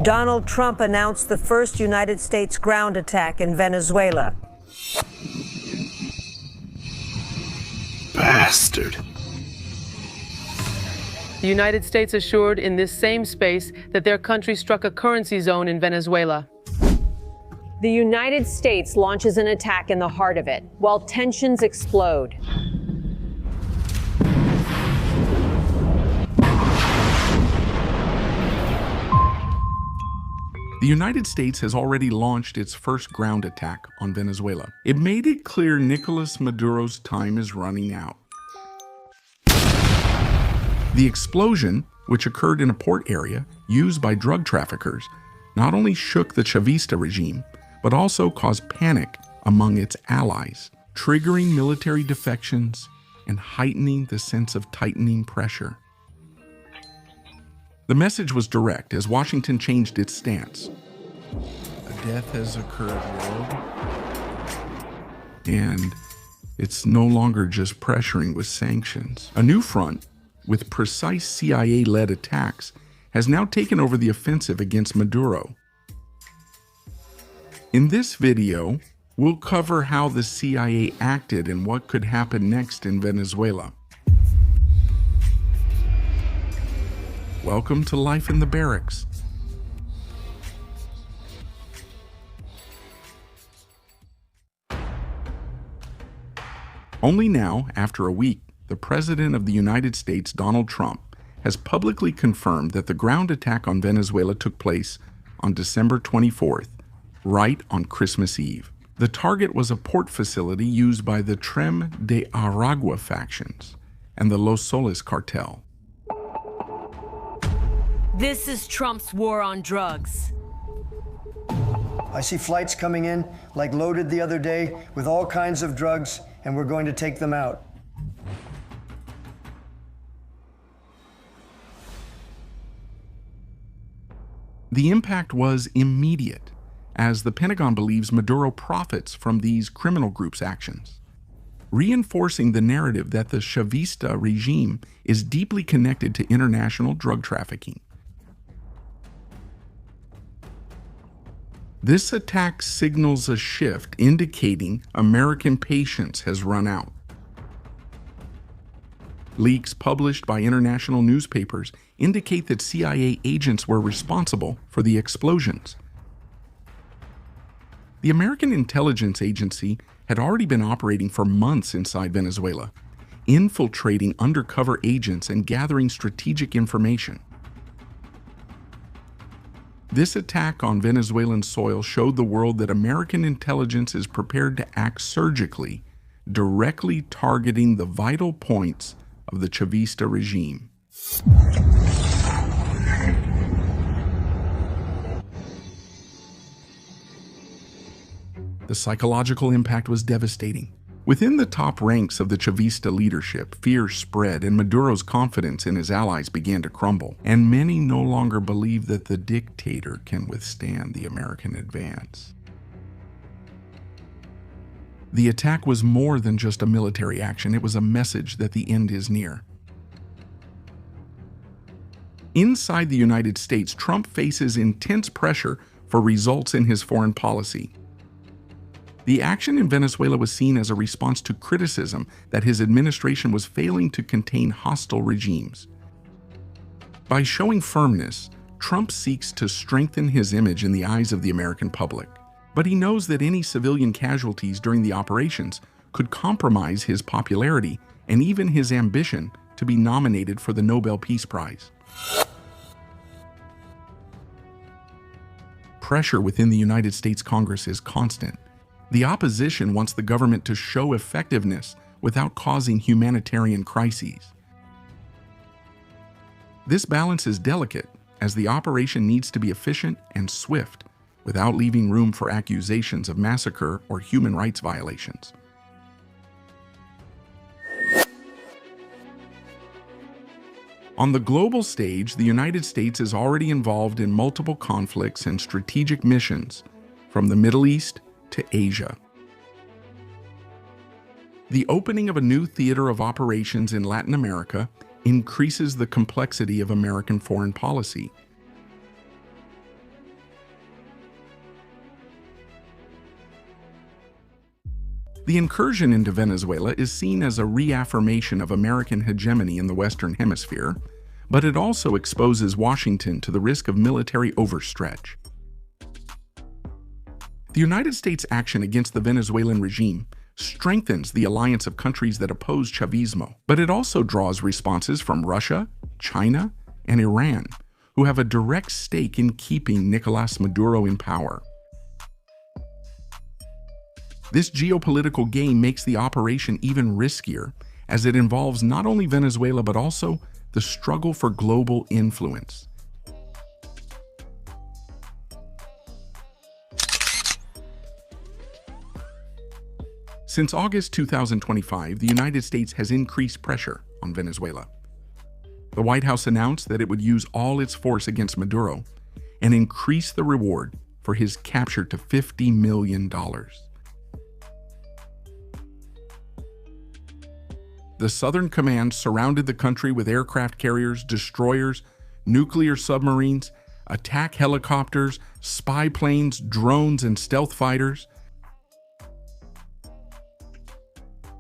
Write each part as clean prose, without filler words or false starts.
Donald Trump announced the first United States ground attack in Venezuela. Bastard. The United States assured in this same space that their country struck a currency zone in Venezuela. The United States launches an attack in the heart of it, while tensions explode. The United States has already launched its first ground attack on Venezuela. It made it clear Nicolas Maduro's time is running out. The explosion, which occurred in a port area used by drug traffickers, not only shook the Chavista regime, but also caused panic among its allies, triggering military defections and heightening the sense of tightening pressure. The message was direct as Washington changed its stance. A death has occurred, world, and it's no longer just pressuring with sanctions. A new front, with precise CIA-led attacks, has now taken over the offensive against Maduro. In this video, we'll cover how the CIA acted and what could happen next in Venezuela. Welcome to Life in the Barracks. Only now, after a week, the President of the United States, Donald Trump, has publicly confirmed that the ground attack on Venezuela took place on December 24th, right on Christmas Eve. The target was a port facility used by the Tren de Aragua factions and the Los Soles cartel. This is Trump's war on drugs. I see flights coming in, like loaded the other day, with all kinds of drugs, and we're going to take them out. The impact was immediate, as the Pentagon believes Maduro profits from these criminal groups' actions, reinforcing the narrative that the Chavista regime is deeply connected to international drug trafficking. This attack signals a shift, indicating American patience has run out. Leaks published by international newspapers indicate that CIA agents were responsible for the explosions. The American Intelligence Agency had already been operating for months inside Venezuela, infiltrating undercover agents and gathering strategic information. This attack on Venezuelan soil showed the world that American intelligence is prepared to act surgically, directly targeting the vital points of the Chavista regime. The psychological impact was devastating. Within the top ranks of the Chavista leadership, fear spread and Maduro's confidence in his allies began to crumble, and many no longer believe that the dictator can withstand the American advance. The attack was more than just a military action, it was a message that the end is near. Inside the United States, Trump faces intense pressure for results in his foreign policy. The action in Venezuela was seen as a response to criticism that his administration was failing to contain hostile regimes. By showing firmness, Trump seeks to strengthen his image in the eyes of the American public. But he knows that any civilian casualties during the operations could compromise his popularity and even his ambition to be nominated for the Nobel Peace Prize. Pressure within the United States Congress is constant. The opposition wants the government to show effectiveness without causing humanitarian crises. This balance is delicate, as the operation needs to be efficient and swift, without leaving room for accusations of massacre or human rights violations. On the global stage, the United States is already involved in multiple conflicts and strategic missions, from the Middle East to Asia. The opening of a new theater of operations in Latin America increases the complexity of American foreign policy. The incursion into Venezuela is seen as a reaffirmation of American hegemony in the Western Hemisphere, but it also exposes Washington to the risk of military overstretch. The United States' action against the Venezuelan regime strengthens the alliance of countries that oppose Chavismo, but it also draws responses from Russia, China, and Iran, who have a direct stake in keeping Nicolás Maduro in power. This geopolitical game makes the operation even riskier, as it involves not only Venezuela but also the struggle for global influence. Since August 2025, the United States has increased pressure on Venezuela. The White House announced that it would use all its force against Maduro and increase the reward for his capture to $50 million. The Southern Command surrounded the country with aircraft carriers, destroyers, nuclear submarines, attack helicopters, spy planes, drones, and stealth fighters.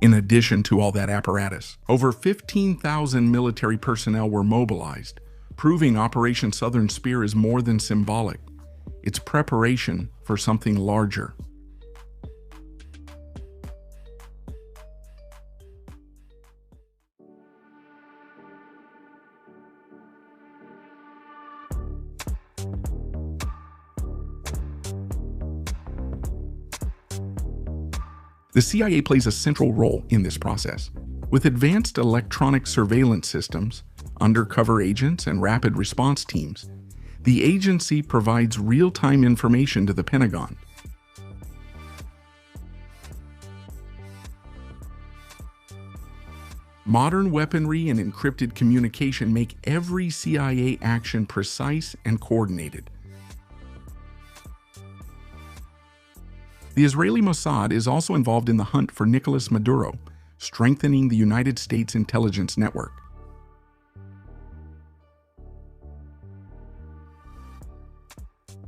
In addition to all that apparatus, over 15,000 military personnel were mobilized, proving Operation Southern Spear is more than symbolic. It's preparation for something larger. The CIA plays a central role in this process. With advanced electronic surveillance systems, undercover agents, and rapid response teams, the agency provides real-time information to the Pentagon. Modern weaponry and encrypted communication make every CIA action precise and coordinated. The Israeli Mossad is also involved in the hunt for Nicolás Maduro, strengthening the United States intelligence network.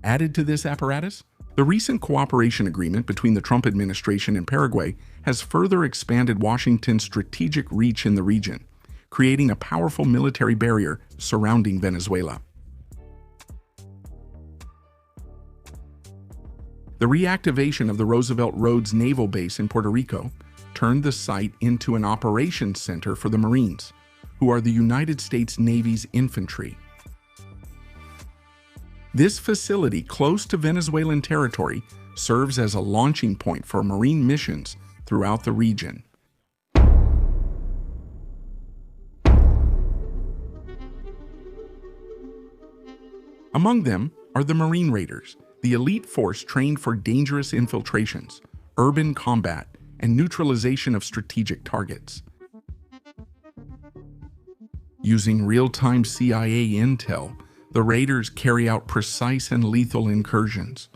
Added to this apparatus, the recent cooperation agreement between the Trump administration and Paraguay has further expanded Washington's strategic reach in the region, creating a powerful military barrier surrounding Venezuela. The reactivation of the Roosevelt Roads Naval Base in Puerto Rico turned the site into an operations center for the Marines, who are the United States Navy's infantry. This facility close to Venezuelan territory serves as a launching point for Marine missions throughout the region. Among them are the Marine Raiders, the elite force trained for dangerous infiltrations, urban combat, and neutralization of strategic targets. Using real-time CIA intel, the Raiders carry out precise and lethal incursions.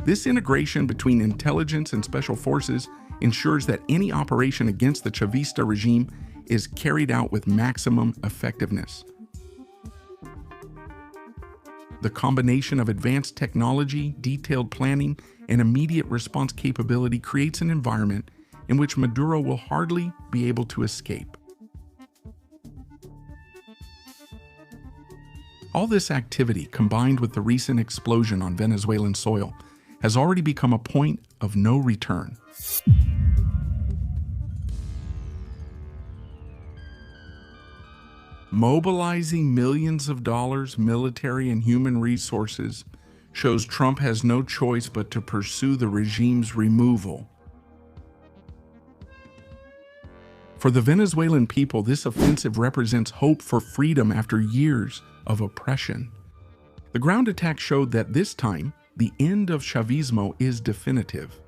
This integration between intelligence and special forces ensures that any operation against the Chavista regime is carried out with maximum effectiveness. The combination of advanced technology, detailed planning, and immediate response capability creates an environment in which Maduro will hardly be able to escape. All this activity, combined with the recent explosion on Venezuelan soil, has already become a point of no return. Mobilizing millions of dollars, military and human resources, shows Trump has no choice but to pursue the regime's removal. For the Venezuelan people, this offensive represents hope for freedom after years of oppression. The ground attack showed that this time, the end of Chavismo is definitive.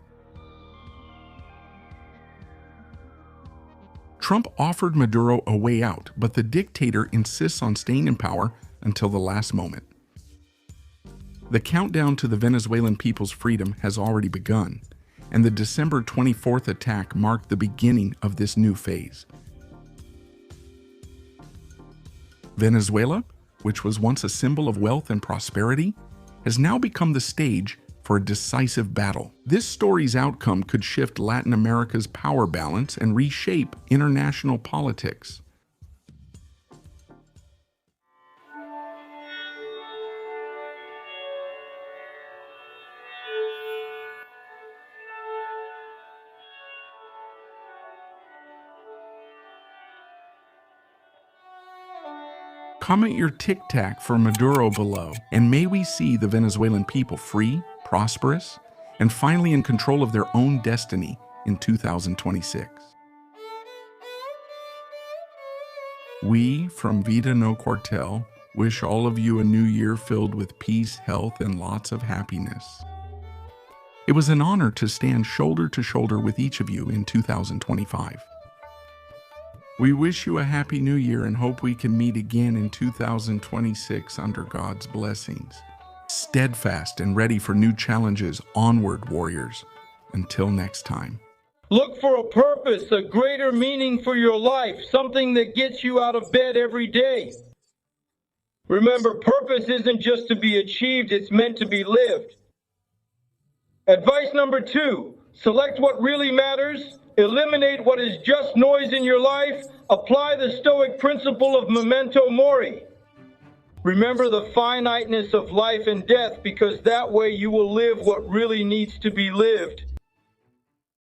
Trump offered Maduro a way out, but the dictator insists on staying in power until the last moment. The countdown to the Venezuelan people's freedom has already begun, and the December 24th attack marked the beginning of this new phase. Venezuela, which was once a symbol of wealth and prosperity, has now become the stage for a decisive battle. This story's outcome could shift Latin America's power balance and reshape international politics. Comment your tic-tac for Maduro below, and may we see the Venezuelan people free, prosperous, and finally in control of their own destiny in 2026. We, from Vida No Cuartel, wish all of you a new year filled with peace, health, and lots of happiness. It was an honor to stand shoulder to shoulder with each of you in 2025. We wish you a happy new year and hope we can meet again in 2026 under God's blessings. Steadfast and ready for new challenges, onward, warriors. Until next time. Look for a purpose, a greater meaning for your life, something that gets you out of bed every day. Remember, purpose isn't just to be achieved, it's meant to be lived. Advice number 2, select what really matters. Eliminate what is just noise in your life. Apply the Stoic principle of memento mori. Remember the finiteness of life and death, because that way you will live what really needs to be lived.